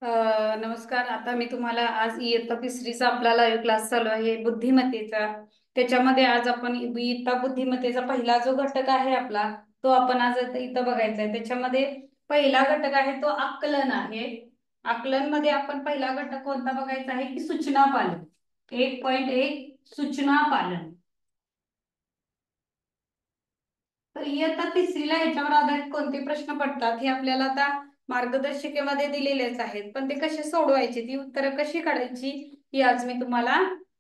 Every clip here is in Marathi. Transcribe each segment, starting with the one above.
नमस्कार. आता मी तुम्हाला आज इयत्ता तिसरीचा आपला लाईव्ह क्लास चालू आहे बुद्धिमत्तेचा. त्याच्यामध्ये आज आपण इयत्ता बुद्धिमत्तेचा पहिला जो घटक आहे आपला तो आपण आज इथं बघायचा आहे. त्याच्यामध्ये पहिला घटक आहे तो आकलन आहे. आकलन मध्ये आपण पहिला घटक कोणता बघायचा आहे की सूचना पालन. 1.1 सूचना पालन. तर इयत्ता तिसरीला ह्याच्यावर आधारित कोणते प्रश्न पडतात हे आपल्याला आता मार्गदर्शिकेमध्ये दिलेलेच आहेत, पण ते कसे सोडवायचे, ती उत्तरं कशी काढायची ही आज मी तुम्हाला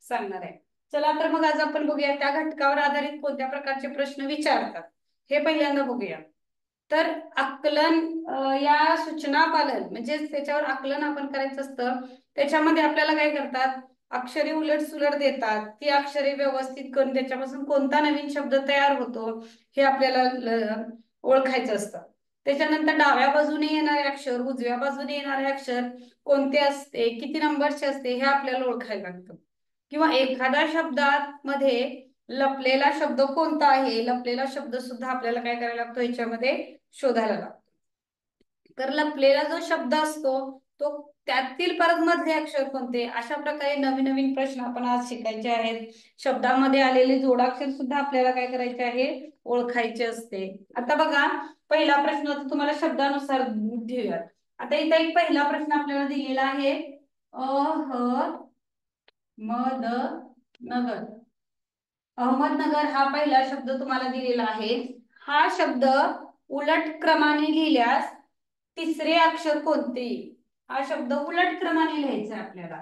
सांगणार आहे. चला तर मग आज आपण बघूया त्या घटकावर आधारित कोणत्या प्रकारचे प्रश्न विचारतात हे पहिल्यांदा बघूया. तर आकलन या सूचना पालन म्हणजे त्याच्यावर आकलन आपण करायचं असतं. त्याच्यामध्ये आपल्याला काय करतात, अक्षरे उलट सुलट देतात, ती अक्षरे व्यवस्थित करून त्याच्यापासून कोणता नवीन शब्द तयार होतो हे आपल्याला ओळखायचं असतं. त्याच्यानंतर डाव्या बाजूने येणारे अक्षर, उजव्या बाजूने येणारे अक्षर कोणते असते, किती नंबरचे असते हे आपल्याला ओळखायला लागतं. किंवा एखाद्या शब्दात मध्ये लपलेला शब्द कोणता आहे, लपलेला शब्द सुद्धा आपल्याला काय करायला लागतो, याच्यामध्ये शोधायला लागतो. तर लपलेला जो शब्द असतो तो त्यातील परत मधले अक्षर कोणते, अशा प्रकारे नवीन नवीन प्रश्न आपण आज शिकायचे आहेत. शब्दामध्ये आलेले जोडाक्षर सुद्धा आपल्याला काय करायचे आहे, ओळखायचे असते. आता बघा पहिला प्रश्न तुम्हाला शब्दानुसार घेऊयात. आता इथे एक पहिला प्रश्न आपल्याला दिलेला आहे, अहमदनगर. अहमदनगर हा पहिला शब्द तुम्हाला दिलेला आहे. हा शब्द उलट क्रमाने लिहिल्यास तिसरे अक्षर कोणते, हा शब्द उलट क्रमाने लिहायचा आपल्याला,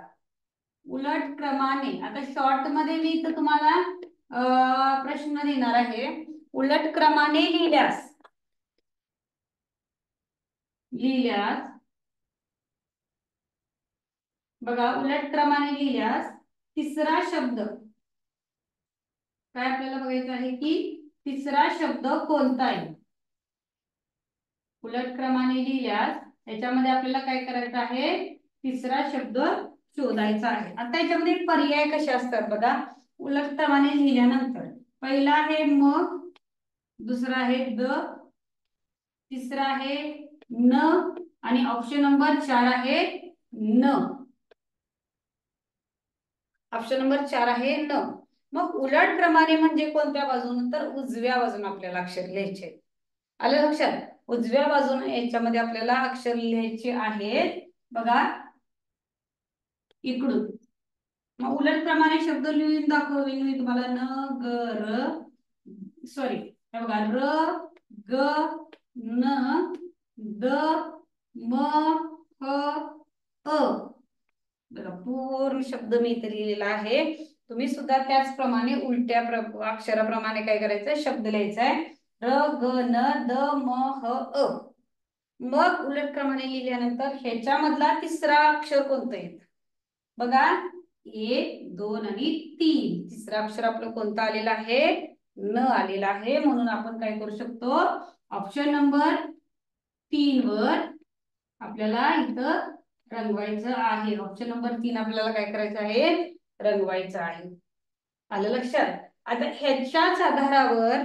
उलट क्रमाने. आता शॉर्ट मध्ये मी इथं तुम्हाला प्रश्न देणार आहे. उलट क्रमाने लिहिल्यास बघा, उलट क्रमाने लिहिल्यास तिसरा शब्द काय आपल्याला बघायचं आहे की तिसरा शब्द कोणता आहे. उलट क्रमाने लिहिल्यास याच्यामध्ये आपल्याला काय करायचं आहे, तिसरा शब्द शोधायचा आहे. आता याच्यामध्ये पर्याय कसे असतात बघा, उलट क्रमाने लिहिल्यानंतर पहिला आहे म, दुसरा आहे द, तिसरा आहे न आणि ऑप्शन नंबर 4 आहे न. ऑप्शन नंबर 4 आहे न. मग उलट क्रमाने म्हणजे कोणत्या बाजून, तर उजव्या बाजून आपल्याला अक्षर लिहायचे. आलं लक्षात, उजव्या बाजूने याच्यामध्ये आपल्याला अक्षर लिहायचे आहेत बघा इकडून. मग उलट क्रमाने शब्द लिहून दाखवून मी तुम्हाला. नगर, सॉरी बघा, र ग न द म ह अ, बघा पूर्ण शब्द मी इथे लिहिलेला आहे. तुम्ही सुद्धा त्याचप्रमाणे उलट्या अक्षराप्रमाणे काय करायचं, शब्द लिहायचा आहे. र ग न द म ह अ. मग उलट क्रमाने लिहिल्यानंतर ह्याच्यामधला तिसरा अक्षर कोणतं आहे बघा, 1 2 आणि 3. तिसरा अक्षर आपलं कोणतं आलेलं आहे, न आलेला आहे. म्हणून आपण काय करू शकतो, ऑप्शन नंबर 3 वर आपल्याला इथं रंगवायचं आहे. ऑप्शन नंबर 3 आपल्याला काय करायचं आहे, रंगवायचं आहे. आलं लक्षात. आता ह्याच्याच आधारावर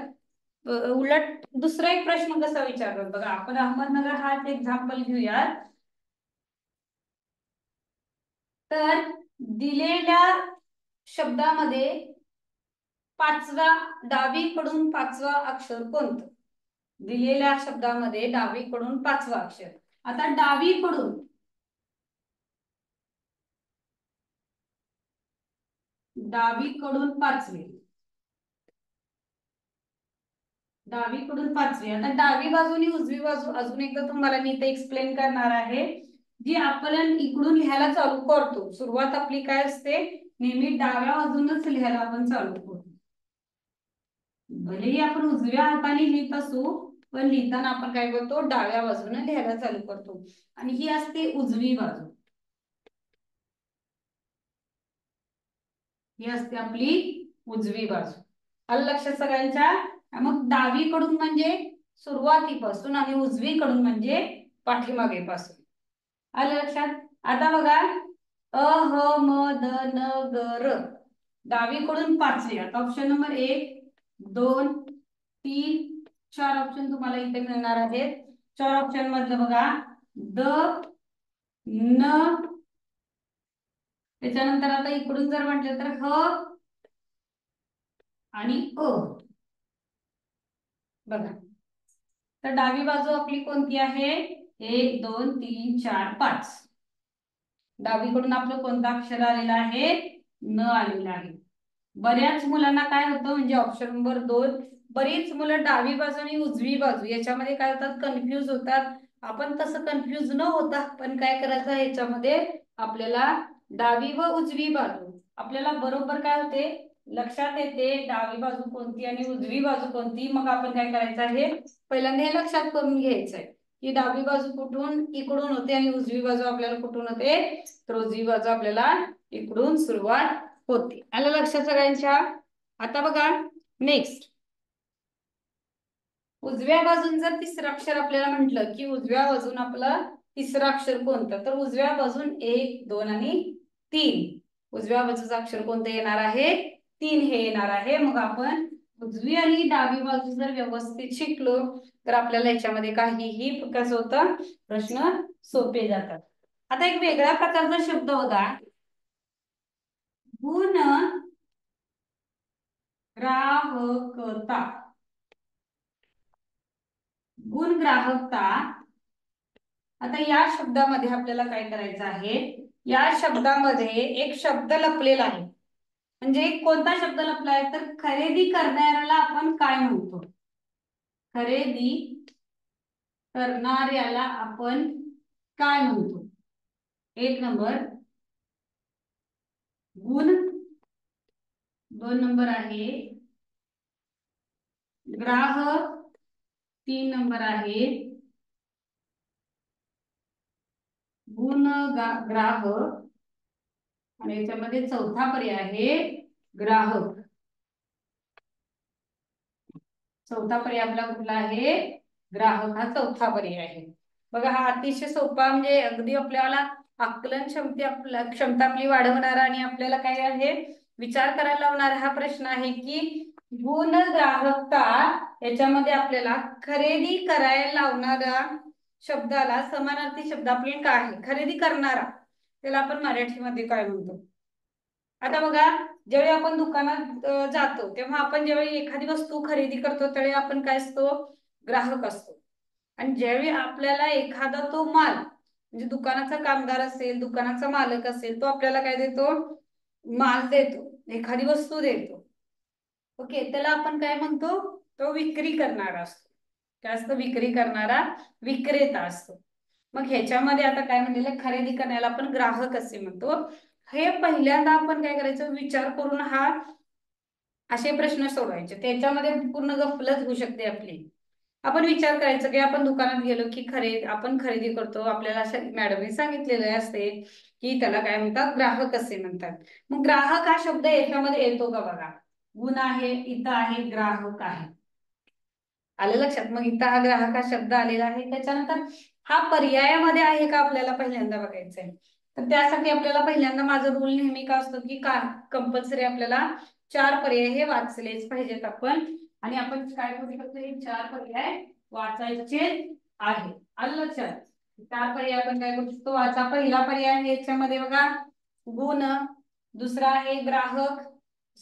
उलट दुसरा एक प्रश्न कसा विचारतात बघा, आपण अहमदनगर हा एक्झाम्पल घेऊयात. तर दिलेल्या शब्दामध्ये पाचवा, डावीकडून पाचवा अक्षर कोणतं, दिलेल्या शब्दामध्ये डावीकडून पाचवा अक्षर. आता डावीकडून पाचवे, डावीकडून पाचवी. आता डावी बाजू आणि उजवी बाजू अजून एकदा तुम्हाला मी इथे एक्सप्लेन करणार आहे. जी आपण इकडून लिहायला चालू करतो, सुरुवात आपली काय असते, नेहमी डाव्या बाजूनच लिहायला आपण चालू करतो. भलेही आपण उजव्या हाताने लिहित असू, पण लिहिताना आपण काय करतो, डाव्या बाजूने लिहायला चालू करतो. आणि ही असते उजवी बाजू, ही असते आपली उजवी बाजू. आलं लक्षात सगळ्यांच्या. मग डावीकडून म्हणजे सुरुवातीपासून आणि उजवीकडून म्हणजे पाठीमागेपासून. आलं लक्षात. आता बघा, अ ह म द न ग र, डावीकडून पाचवे. आता ऑप्शन नंबर 1 2 3 4 ऑप्शन तुम्हाला इथे मिळणार आहेत. 4 ऑप्शन मधलं बघा, द न, त्याच्यानंतर आता इकडून जर म्हटलं तर ह आणि अ. बघा, तर डावी बाजू आपली कोणती आहे? 1 2 3 4 5. डावीकडून आपलं कोणतं अक्षर आलेलं आहे? न आलेलं आहे. बऱ्याच मुलांना काय होतं म्हणजे ऑप्शन नंबर 2, बरीच मुलं डावी बाजू आणि उजवी बाजू याच्यामध्ये काय होतात? कन्फ्यूज होतात. आपण तसं कन्फ्यूज न होता पण काय करायचं ह्याच्यामध्ये आपल्याला डावी व उजवी बाजू आपल्याला बरोबर काय होते लक्षात येते, डावी बाजू कोणती आणि उजवी बाजू कोणती. मग आपण काय करायचं आहे पहिल्यांदा हे लक्षात करून घ्यायचंय की डावी बाजू कुठून इकडून होते आणि उजवी बाजू आपल्याला कुठून होते, तर उजवी बाजू आपल्याला इकडून सुरुवात होते. आलं लक्षात सगळ्यांच्या? आता बघा नेक्स्ट, उजव्या बाजून जर तिसरं अक्षर आपल्याला म्हटलं की उजव्या बाजून आपलं तिसरं अक्षर कोणतं, तर उजव्या बाजून 1 2 आणि 3. उजव्या बाजूचं अक्षर कोणतं येणार आहे? 3 हे येणार आहे. मग आपण उजवी आणि डावी बाजू जर व्यवस्थित शिकलो तर आपल्याला याच्यामध्ये काहीही कसं होतं प्रश्न सोपे जातात. आता एक वेगळ्या प्रकारचा शब्द होता गुण ग्राहकता. गुण ग्राहकता. आता या शब्दामध्ये आपल्याला काय करायचं आहे, या शब्दामध्ये एक शब्द लपलेला आहे. म्हणजे कोणता शब्द लपला आहे तर खरेदी करणाऱ्याला आपण काय म्हणतो? खरेदी करणाऱ्याला आपण काय म्हणतो? 1 नंबर गुण, 2 नंबर आहे ग्राहक, 3 नंबर आहे गुण ग्राहक आणि याच्यामध्ये चौथा पर्याय आहे ग्राहक. चौथा पर्याय आपला कुठला आहे? ग्राहक हा चौथा पर्याय आहे. बघा हा अतिशय सोपा म्हणजे अगदी आपल्याला आकलन क्षमता आपली वाढवणारा आणि आपल्याला काय आहे विचार करायला लावणारा हा प्रश्न आहे की गुण ग्राहकता याच्यामध्ये आपल्याला खरेदी करायला लावणारा शब्दाला समानार्थी शब्द आपल्याला काय आहे? खरेदी करणारा, त्याला आपण मराठीमध्ये काय म्हणतो? आता बघा ज्यावेळी आपण दुकानात जातो तेव्हा आपण ज्यावेळी एखादी वस्तू खरेदी करतो त्यावेळी आपण काय असतो? ग्राहक असतो. आणि ज्यावेळी आपल्याला एखादा तो माल म्हणजे दुकानाचा कामगार असेल, दुकानाचा मालक असेल, तो आपल्याला काय देतो? माल देतो, एखादी वस्तू देतो. ओके, त्याला आपण काय म्हणतो? तो विक्री करणारा असतो. काय असतो? विक्री करणारा विक्रेता असतो. मग ह्याच्यामध्ये आता काय म्हणलेलं खरेदी करण्याला आपण ग्राहक असे म्हणतो. हे पहिल्यांदा आपण काय करायचं विचार करून हा असे प्रश्न सोडवायचे. त्याच्यामध्ये पूर्ण गफलत होऊ शकते आपली. आपण विचार करायचं की आपण दुकानात गेलो की आपण खरेदी करतो, आपल्याला अशा मॅडमने सांगितलेले असते की त्याला काय म्हणतात? ग्राहक असे म्हणतात. मग ग्राहक हा शब्द याच्यामध्ये येतो का बघा? गुण आहे, इथं आहे ग्राहक आहे. आलं लक्षात? मग इथं हा ग्राहक हा शब्द आलेला आहे. त्याच्यानंतर हा पर्यायामध्ये आहे का आपल्याला पहिल्यांदा बघायचंय. तर त्यासाठी आपल्याला पहिल्यांदा माझा रूल नेहमी का असतो की कंपल्सरी आपल्याला 4 पर्याय हे वाचलेच पाहिजेत आपण. आणि आपण काय करू शकतो? हे 4 पर्याय वाचायचे आहे. आलं लक्षात? 4 पर्याय आपण काय करू शकतो? वाचा. पहिला पर्याय आहे याच्यामध्ये बघा गुण, दुसरा आहे ग्राहक,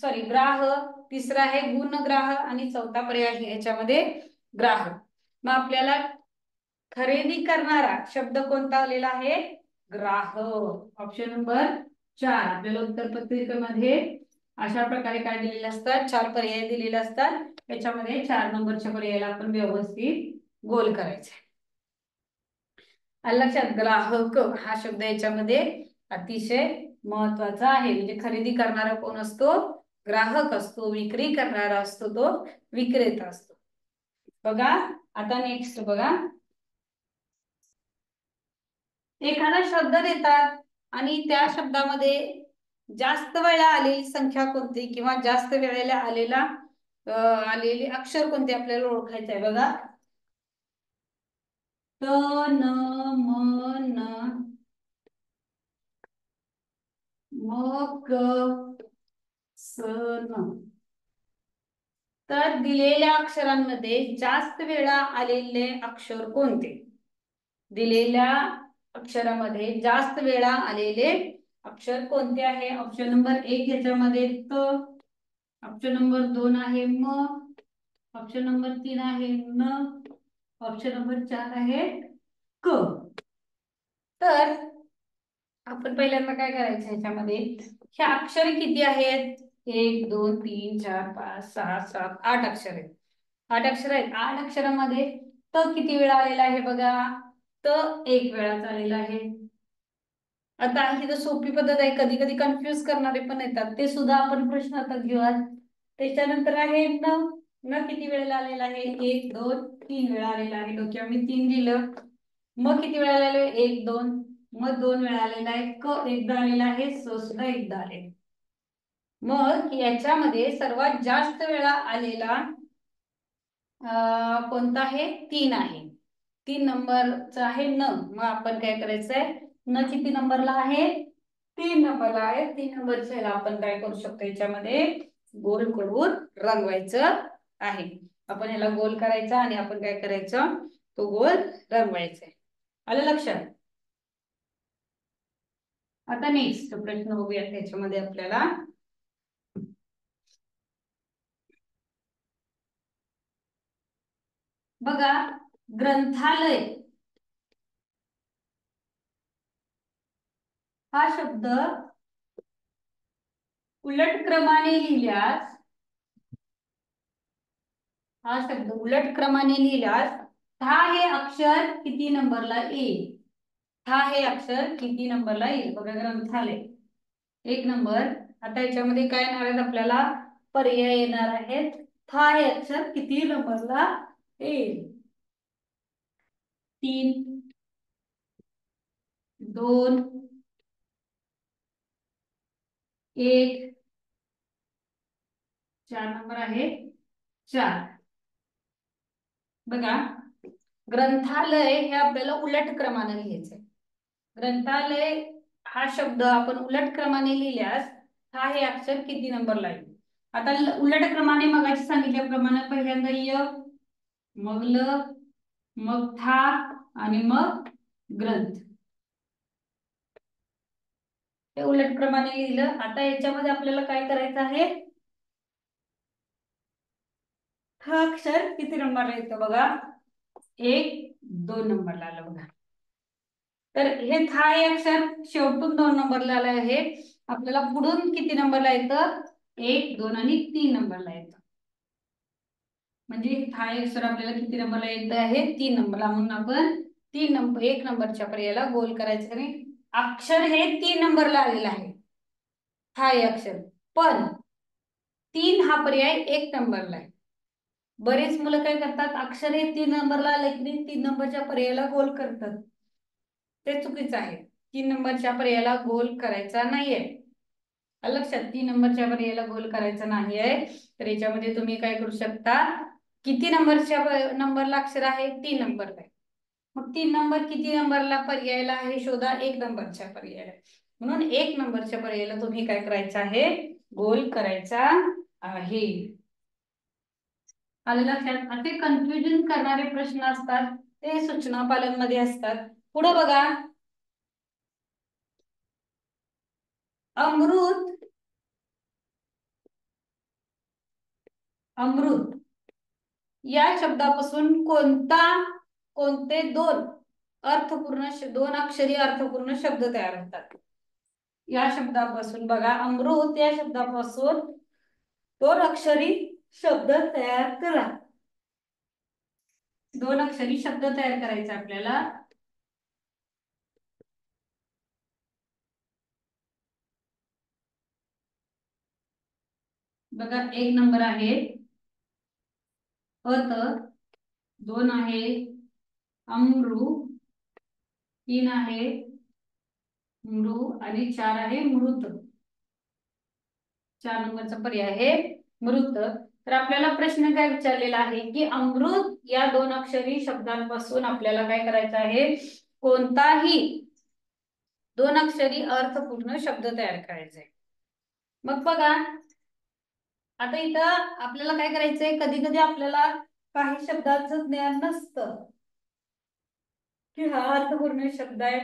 सॉरी ग्राहक, तिसरा आहे गुणग्राहक आणि चौथा पर्याय आहे याच्यामध्ये ग्राहक. मग आपल्याला खरेदी करणारा शब्द कोणता आलेला आहे? ग्राहक. ऑप्शन नंबर 4 आपल्याला उत्तर पत्रिकेमध्ये अशा प्रकारे काय दिलेले असतात? 4 पर्याय दिलेले असतात. त्याच्यामध्ये 4 नंबरच्या पर्यायाला आपण व्यवस्थित गोल करायचे. लक्षात? ग्राहक हा शब्द याच्यामध्ये अतिशय महत्वाचा आहे. म्हणजे खरेदी करणारा कोण असतो? ग्राहक असतो. विक्री करणारा असतो तो विक्रेता असतो. बघा आता नेक्स्ट बघा, एखादा शब्द देतात आणि त्या शब्दामध्ये जास्त वेळा आलेली संख्या कोणती किंवा जास्त वेळेला आलेले अक्षर कोणते आपल्याला ओळखायचं आहे. बघा त न म न म क स न. तर दिलेल्या अक्षरांमध्ये जास्त वेळा आलेले अक्षर कोणते? दिलेल्या अक्षरामध्ये जास्त वेळा आलेले अक्षर कोणते आहे? ऑप्शन नंबर 1 याच्यामध्ये त, ऑप्शन नंबर 2 आहे म, ऑप्शन नंबर 3 आहे न, ऑप्शन नंबर 4 आहे क. तर आपण पहिल्यांदा काय करायचं ह्याच्यामध्ये, हे अक्षर किती आहेत? 1 2 3 4 5 6 7 8 अक्षर आहेत. 8 अक्षर आहेत. 8 अक्षरामध्ये त किती वेळा आलेला आहे बघा? त 1 वेळाच आलेला आहे. आता ही तर सोपी पद्धत आहे, कधी कधी कन्फ्युज करणारे पण येतात, ते सुद्धा आपण प्रश्न आता घेऊया. त्याच्यानंतर आहे न. न किती वेळेला आलेला आहे? 1 2 3 वेळा आलेला आहे. डोक्यावर मी 3 दिलं. मग किती वेळा आलेला आहे? 1 2, मग 2 वेळा आलेला आहे. क एकदा आलेला आहे. स सुद्धा एकदा आले. मग याच्यामध्ये सर्वात जास्त वेळा आलेला कोणता आहे? 3 आहे. 3 नंबरचा आहे न. मग आपण काय करायचंय? न किती नंबरला आहे? 3 नंबरला आहे. 3 नंबरच्या ह्याला आपण काय करू शकतो? याच्यामध्ये गोल करून रंगवायचं आहे. आपण ह्याला गोल करायचा आणि आपण काय करायचं? तो गोल रंगवायचा. आलं लक्षात? आता नेक्स्ट प्रश्न बघूया त्याच्यामध्ये आपल्याला. बघा, ग्रंथालय हा शब्द उलट क्रमाने लिहिल्यास, हा शब्द उलट क्रमाने लिहिल्यास था हे अक्षर किती नंबरला येईल? था हे अक्षर किती नंबरला येईल? बघा, ग्रंथालय 1 नंबर. आता याच्यामध्ये काय येणार आहेत? आपल्याला पर्याय येणार आहेत. था हे अक्षर किती नंबरला येईल? 3 2 1. 4 नंबर आहे 4. बघा, ग्रंथालय हे आपल्याला उलट क्रमाने लिहायचंय. ग्रंथालय हा शब्द आपण उलट क्रमाने लिहिल्यास हा हे अक्षर किती नंबरला येईल? आता उलट क्रमाने मगाशी सांगितल्याप्रमाणे पहिल्यांदा य, मग ल, मग था आणि मग ग्रंथ. हे उलट क्रमाने लिहिलं. आता याच्यामध्ये आपल्याला काय करायचं आहे? हा अक्षर किती नंबरला येतं बघा? 1 2 नंबरला आलं बघा. तर हे था हे अक्षर शेवटून 2 नंबरला आलं आहे. आपल्याला पुढून किती नंबरला येतं? 1 2 आणि 3 नंबरला येतं. म्हणजे हा अक्षर आपल्याला किती नंबरला येत आहे? 3 नंबरला. म्हणून आपण 3 नंबर 1 नंबरच्या पर्यायाला गोल करायचं आणि अक्षर हे 3 नंबरला आलेलं आहे. हा हे अक्षर पण 3 हा पर्याय 1 नंबरला आहे. बरेच मुलं काय करतात? अक्षर हे 3 नंबरला आले की 3 नंबरच्या पर्यायाला गोल करतात. ते चुकीचं आहे. 3 नंबरच्या पर्यायाला गोल करायचा नाहीये. लक्षात, 3 नंबरच्या पर्यायाला गोल करायचा नाहीये. तर याच्यामध्ये तुम्ही काय करू शकता? किती नंबरला अक्षर आहे? 3 नंबरला आहे. मग 3 नंबर किती नंबरला पर्यायाला आहे शोधा? 1 नंबरच्या पर्यायाला. म्हणून 1 नंबरच्या पर्यायाला तुम्ही काय करायचं आहे? गोल करायचा आहे. आलं लक्षात? असे कन्फ्युजन करणारे प्रश्न असतात ते सूचना पालन मध्ये असतात. पुढे बघा, अमृत, अमृत या शब्दापासून कोणते 2 अक्षरी अर्थपूर्ण शब्द तयार होतात? या शब्दापासून बघा, अमृत या शब्दापासून 2 अक्षरी शब्द तयार करा. 2 अक्षरी शब्द तयार करायचे आपल्याला. बघा, 1 नंबर आहे अत, 2 आहे अमृ, 3 आहे मृ आणि 4 आहे मृत. 4 नंबरचा पर्याय आहे मृत. तर आपल्याला प्रश्न काय विचारलेला आहे की अमृत या 2 अक्षरी शब्दांपासून आपल्याला काय करायचं आहे? कोणताही 2 अक्षरी अर्थपूर्ण शब्द तयार करायचा आहे. मग बघा, आता इथं आपल्याला काय करायचंय? कधी कधी आपल्याला काही शब्दांचं ज्ञान नसतं की हा अर्थपूर्ण शब्द आहे,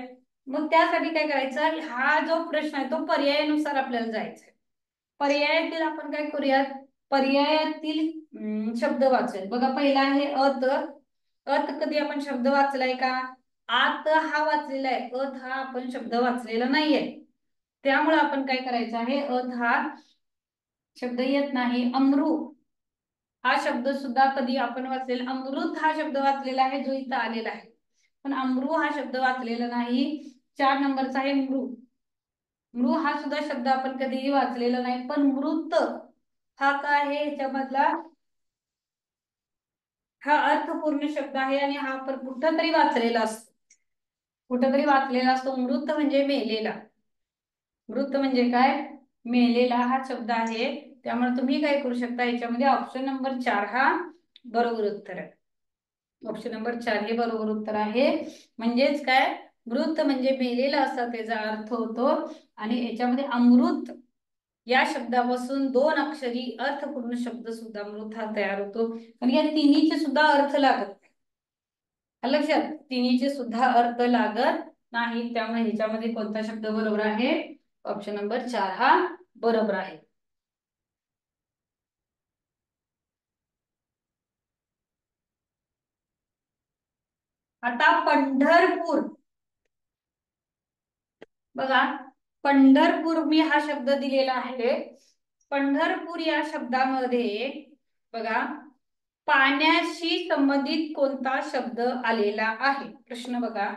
मग त्यासाठी काय करायचं, हा जो प्रश्न आहे तो पर्यायानुसार आपल्याला जायचा आहे. पर्यायातील आपण काय करूयात, पर्यायातील शब्द वाचूयात. बघा पहिला आहे अत. अत कधी आपण शब्द वाचलाय का? आत हा वाचलेला आहे, अत हा आपण शब्द वाचलेला नाहीये. त्यामुळे आपण काय करायचं आहे, अत हा शब्द येत नाही. अमृ हा शब्द सुद्धा कधी आपण वाचलेला, अमृत हा शब्द वाचलेला आहे जो इथं आलेला आहे, पण अमृ हा शब्द वाचलेला नाही. 4 नंबरचा आहे मृ. मृ हा सुद्धा शब्द आपण कधीही वाचलेला नाही, पण मृत हा काय आहे ह्याच्यामधला, हा अर्थपूर्ण शब्द आहे आणि हा आपण कुठंतरी वाचलेला असतो, कुठंतरी वाचलेला असतो. मृत म्हणजे मेलेला, मृत म्हणजे काय, मेलेला हा शब्द आहे. त्यामुळे तुम्ही काय करू शकता, याच्यामध्ये ऑप्शन नंबर 4 हा बरोबर उत्तर आहे. ऑप्शन नंबर 4 हे बरोबर उत्तर आहे. म्हणजेच काय, मृत म्हणजे मेलेला असा त्याचा अर्थ होतो. आणि याच्यामध्ये अमृत या शब्दापासून 2 अक्षरी अर्थपूर्ण शब्द सुद्धा मृत हा तयार होतो. पण या तिन्हीचे सुद्धा अर्थ लागत नाही, लक्षात, तिन्हीचे सुद्धा अर्थ लागत नाही. त्यामुळे ह्याच्यामध्ये कोणता शब्द बरोबर आहे, ऑप्शन नंबर 4 हा बरोबर आहे. आता पंढरपूर, बघा पंढरपूर मी हा शब्द दिलेला आहे. पंढरपूर या शब्दामध्ये बघा पाण्याशी संबंधित कोणता शब्द आलेला आहे, प्रश्न बघा.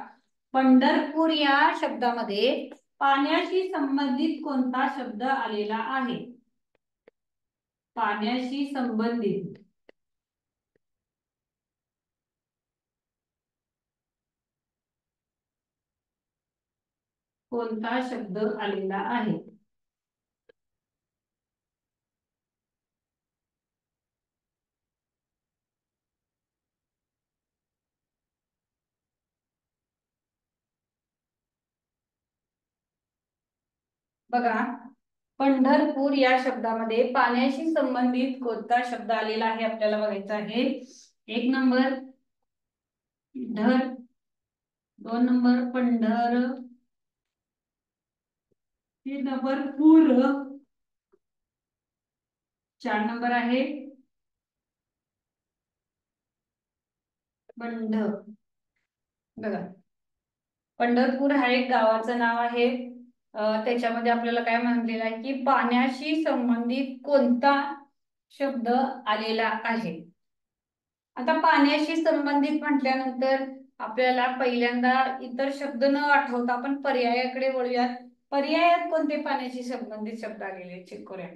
पंढरपूर या शब्दामध्ये पाण्याशी संबंधित कोणता शब्द आलेला आहे, पाण्याशी संबंधित कोणता शब्द आलेला आहे? बघा पंढरपूर या शब्दामध्ये पाण्याशी संबंधित कोणता शब्द आलेला आहे आपल्याला बघायचा आहे. 1 नंबर ढर, 2 नंबर पंढर, 3 नंबर पूर, 4 नंबर आहे बंध. बघा पंढरपूर हा एक गावाचं नाव आहे. त्याच्यामध्ये आपल्याला काय म्हणलेलं आहे की पाण्याशी संबंधित कोणता शब्द आलेला आहे. आता पाण्याशी संबंधित म्हटल्यानंतर आपल्याला पहिल्यांदा इतर शब्द न आठवता आपण पर्यायाकडे वळूयात. पर्यायात कोणते पाण्याशी संबंधित शब्द आलेले चेक करूया.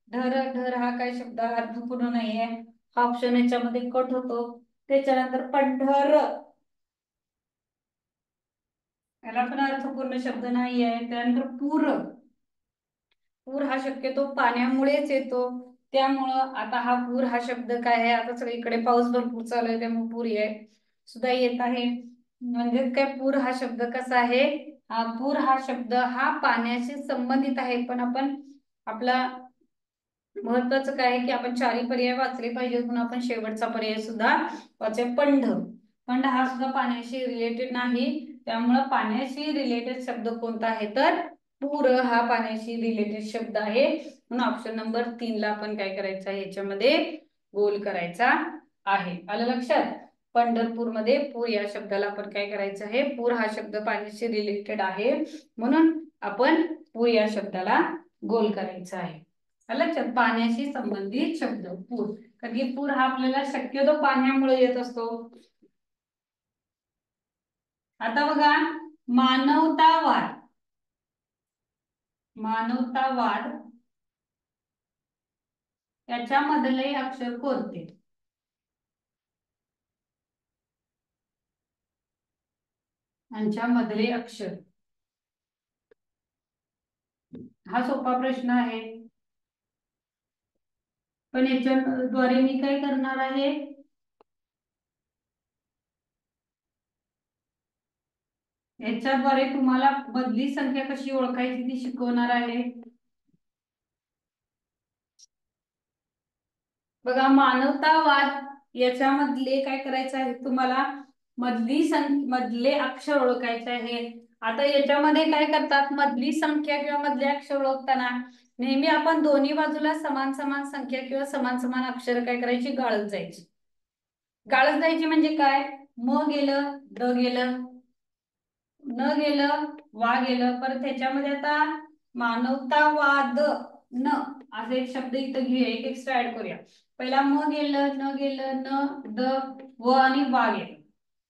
ढर, ढर हा काय शब्द अर्थपूर्ण नाहीये, हा ऑप्शन याच्यामध्ये कट होतो. त्याच्यानंतर पंढर, याला पण अर्थपूर्ण शब्द नाही आहे. त्यानंतर पूर, पूर हा शक्यतो पाण्यामुळेच येतो. त्यामुळं आता हा पूर हा शब्द काय आहे, आता सगळीकडे पाऊस भरपूर चालू आहे त्यामुळे पूर सुद्धा येत आहे. म्हणजे काय, पूर हा शब्द कसा आहे, हा पूर हा शब्द हा पाण्याशी संबंधित आहे. पण आपण आपला महत्वाचं काय आहे की आपण 4ही पर्याय वाचले पाहिजे, म्हणून आपण शेवटचा पर्याय सुद्धा वाचे पंढ. पंढ हा सुद्धा पाण्याशी रिलेटेड नाही. त्यामुळे पाण्याशी रिलेटेड शब्द कोणता आहे तर पूर हा पाण्याशी रिलेटेड शब्द आहे. म्हणून ऑप्शन नंबर 3 ला आपण काय करायचं आहे, याच्यामध्ये गोल करायचा आहे. आलं लक्षात? पंढरपूर मध्ये पूर या शब्दाला आपण काय करायचं आहे, पूर हा शब्द पाण्याशी रिलेटेड आहे म्हणून आपण पूर या शब्दाला गोल करायचा आहे. लक्षात, पाण्याशी संबंधित शब्द पूर, कारण की पूर हा आपल्याला शक्यतो पाण्यामुळे येत असतो. आता बघा मानवतावाद, मानवतावाद त्याच्यामधले अक्षर कोणते? यांच्यामधले अक्षर, हा सोपा प्रश्न आहे. पण याच्याद्वारे मी काय करणार आहे, याच्याद्वारे तुम्हाला बदली संख्या कशी ओळखायची ती शिकवणार आहे. बघा मानवतावाद याच्यामधले काय करायचं आहे तुम्हाला, मधले अक्षर ओळखायचे आहे. आता याच्यामध्ये काय करतात, मधली संख्या किंवा मधले अक्षर ओळखताना नेहमी आपण दोन्ही बाजूला समान समान संख्या किंवा समान समान अक्षर काय करायची, गाळत जायची. गाळत जायची म्हणजे काय, म गेलं, द गेलं, न गेलं, वा गेलं. परत त्याच्यामध्ये आता मानवतावाद न असे एक शब्द इथं घेऊया, एक एक्स्ट्रा ऍड करूया. पहिला म गेलं, न गेलं, न, द, व आणि वा गेलं.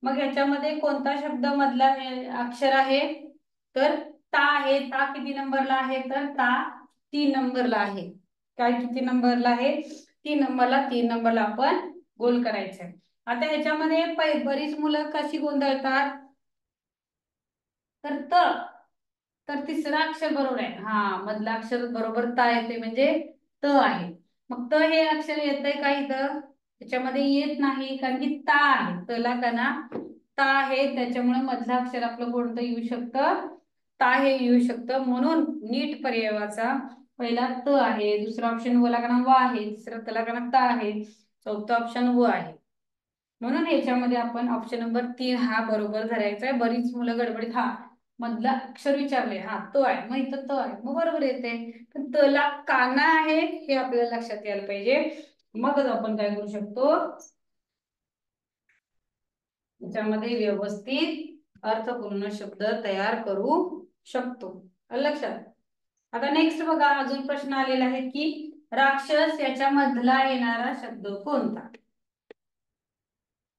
मग याच्यामध्ये कोणता शब्द मधला अक्षर आहे, तर ता आहे. ता किती नंबरला आहे, तर ता 3 नंबरला आहे. काय किती नंबरला आहे, 3 नंबरला. 3 नंबरला आपण गोल करायचंय. आता ह्याच्यामध्ये बरीच मुलं कशी गोंधळतात, तर तर तिसरं अक्षर बरोबर आहे. हा, मधला अक्षर बरोबर ता येते म्हणजे त आहे. मग त हे अक्षर येतंय का इथं, त्याच्यामध्ये येत नाही, कारण की ता आहे. तला का ना ता आहे, त्याच्यामुळे मधलं अक्षर आपलं कोणतं येऊ शकतं, ता हे येऊ शकतं. म्हणून नीट पर्यायाचा पहिला त आहे, दुसरा ऑप्शन वला का ना वा आहे, तिसरा तला का ना ता आहे, चौथा ऑप्शन व आहे. म्हणून याच्यामध्ये आपण ऑप्शन नंबर 3 हा बरोबर धरायचा आहे. बरीच मुलं गडबडीत हा मधला अक्षर विचारले, हा तो आहे, मग इथं तो आहे, मग बरोबर येते. पण तला काना आहे हे आपल्याला लक्षात यायला पाहिजे. मगच आपण काय करू शकतो, त्याच्यामध्ये व्यवस्थित अर्थपूर्ण शब्द तयार करू शकतो. लक्षात. आता नेक्स्ट बघा, अजून प्रश्न आलेला आहे की राक्षस याच्या मधला येणारा शब्द कोणता.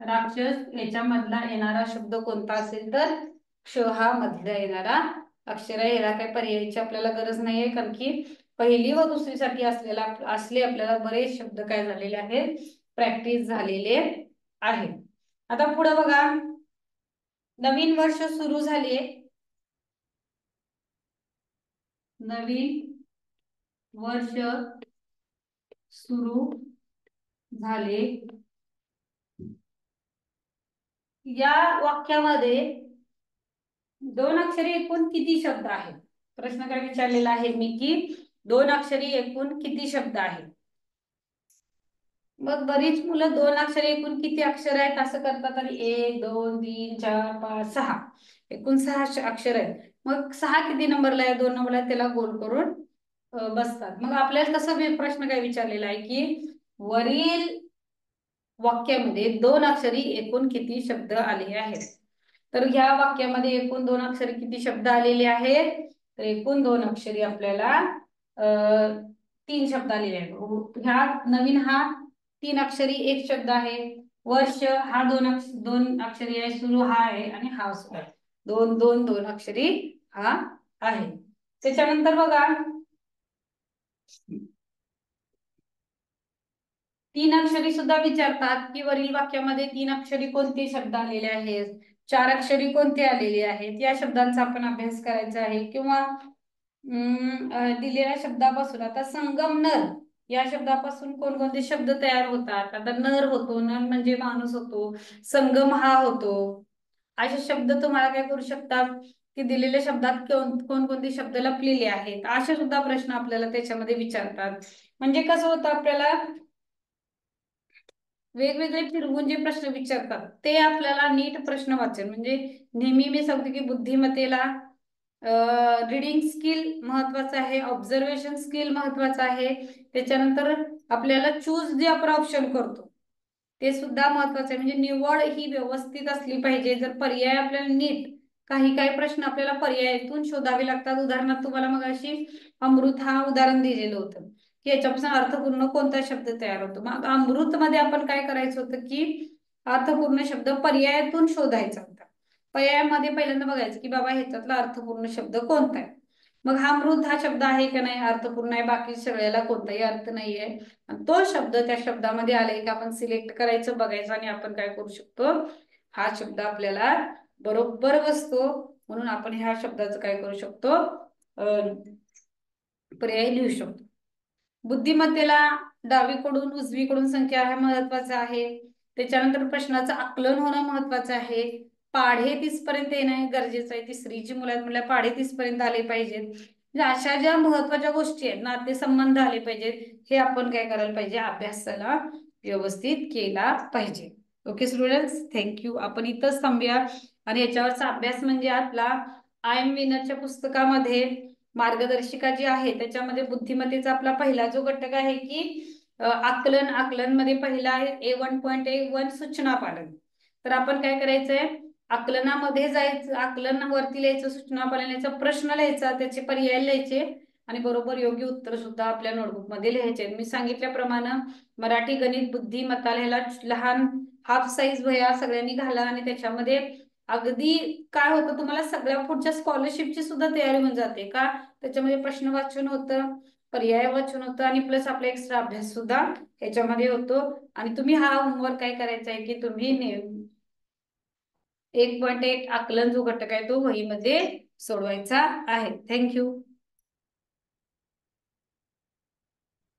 राक्षस याच्यामधला येणारा शब्द कोणता असेल, तर क्ष हा मधला येणारा अक्षर आहे. याला काही पर्यायाची आपल्याला गरज नाहीये, कारण की पहिली व दुसरीसाठी असले आपल्याला बरेच शब्द काय झालेले आहेत, प्रॅक्टिस झालेले आहे. आता पुढे बघा, नवीन वर्ष सुरू झाले. नवीन वर्ष सुरू झाले या वाक्यामध्ये 2 अक्षरी एकूण किती शब्द आहेत. प्रश्न काय विचारलेला आहे मी की 2 अक्षरी एकूण किती शब्द आहेत. मग बरीच मुलं 2 अक्षरी एकूण किती अक्षर आहेत असं करतात, आणि 1 2 3 4 5 6 एकूण 6 अक्षर आहेत. मग 6 किती नंबरला आहे, 2 नंबरला आहे, त्याला गोल करून बसतात. मग आपल्याला तसं प्रश्न काय विचारलेला आहे की वरील वाक्यामध्ये 2 अक्षरी एकूण किती शब्द आले आहेत. तर ह्या वाक्यामध्ये एकूण 2 अक्षरी किती शब्द आलेले आहेत, तर एकूण 2 अक्षरी आपल्याला 3 शब्द आलेले आहेत. ह्या नवीन हा 3 अक्षरी एक शब्द आहे. वर्ष हा 2 अक्षरी आहे. सुरू हा आहे आणि हा सुरू आहे. 2 2 2 अक्षरी हा आहे. त्याच्यानंतर बघा, 3 अक्षरी सुद्धा विचारतात की वरील वाक्यामध्ये 3 अक्षरी कोणते शब्द आलेले आहेत, 4 अक्षरी कोणते आलेले आहेत, या शब्दांचा आपण अभ्यास करायचा आहे. किंवा दिलेल्या शब्दापासून आता संगमनर या शब्दापासून कोणकोणते शब्द तयार होतात. आता नर होतो, नर म्हणजे माणूस होतो, संगम हा होतो. असे शब्द तुम्हाला काय करू शकतात की दिलेल्या शब्दात कोणकोणते शब्द लपलेले आहेत, असे सुद्धा प्रश्न आपल्याला त्याच्यामध्ये विचारतात. म्हणजे कसं होतं, आपल्याला वेगवेगळे फिरवून जे प्रश्न विचारतात ते आपल्याला नीट प्रश्न वाचन, म्हणजे नेहमी मी सांगते की बुद्धिमत्तेला रीडिंग स्किल महत्वाचं आहे, ऑब्झर्वेशन स्किल महत्वाचं आहे. त्याच्यानंतर आपल्याला चूज जे आपण ऑप्शन करतो ते सुद्धा महत्वाचं आहे. म्हणजे निवड ही व्यवस्थित असली पाहिजे. जर पर्याय आपल्याला नीट काही प्रश्न आपल्याला पर्यायातून शोधावे लागतात. उदाहरणार्थ तुम्हाला मग अशी अमृत हा उदाहरण दिलेलं होतं की याच्यापासून अर्थपूर्ण कोणता शब्द तयार होतो. मग अमृत मध्ये आपण काय करायचं होतं की अर्थपूर्ण शब्द पर्यायातून शोधायचा होता. पर्यायामध्ये पहिल्यांदा बघायचं की बाबा ह्याच्यातला अर्थपूर्ण शब्द कोणता आहे. मग हा अमृत हा शब्द आहे का नाही, अर्थपूर्ण आहे, बाकी सगळ्याला कोणताही अर्थ नाहीये, तो शब्द त्या शब्दामध्ये आलाय का आपण सिलेक्ट करायचं, बघायचं, आणि आपण काय करू शकतो, हा शब्द आपल्याला बरोबर बसतो म्हणून आपण ह्या शब्दाचं काय करू शकतो, पर्याय लिहू शकतो. बुद्धिमत्तेला डावीकडून उजवीकडून संख्या हा महत्वाचा आहे. त्याच्यानंतर प्रश्नाचं आकलन होणं महत्वाचं आहे. पाढे 30 पर्यंत येणं गरजेचं आहे. तिसरी जी मुलं आहेत म्हणल्या पाढे 30 पर्यंत आले पाहिजेत. म्हणजे अशा ज्या महत्वाच्या गोष्टी आहेत, नातेसंबंध आले पाहिजेत, हे आपण काय करायला पाहिजे, अभ्यासाला व्यवस्थित केला पाहिजे. Okay students, thank you. आपण इथंच थांबूया आणि याच्यावरचा अभ्यास म्हणजे आपला आय एम विनरच्या पुस्तकामध्ये मार्गदर्शिका जी आहे त्याच्यामध्ये बुद्धिमत्तेचा आपला पहिला जो घटक आहे की आकलन मध्ये पहिला आहे A1.1 सूचना पालन. तर आपण काय करायचंय, आकलनामध्ये जायचं, आकलनावरती लिहायचं, सूचना पालनाचा प्रश्न लिहायचा, त्याचे पर्याय लिहायचे आणि बरोबर योग्य उत्तर सुद्धा आपल्या नोटबुक मध्ये लिहायचे. मी सांगितल्याप्रमाणे मराठी, गणित, बुद्धिमत्ता लिहायला लहान हाफ साईज वह्या सगळ्यांनी घाला आणि त्याच्यामध्ये अगदी काय होतं, तुम्हाला सगळ्या पुढच्या स्कॉलरशिपची सुद्धा तयारी होऊन जाते का, त्याच्यामध्ये प्रश्न वाचन होतं, पर्याय वाचन होतं आणि प्लस आपला एक्स्ट्रा अभ्यास सुद्धा ह्याच्यामध्ये होतो. आणि तुम्ही हा होमवर्क काय करायचा आहे की तुम्ही 1.1 आकलन जो घटक आहे तो वहीमध्ये सोडवायचा आहे. थँक्यू.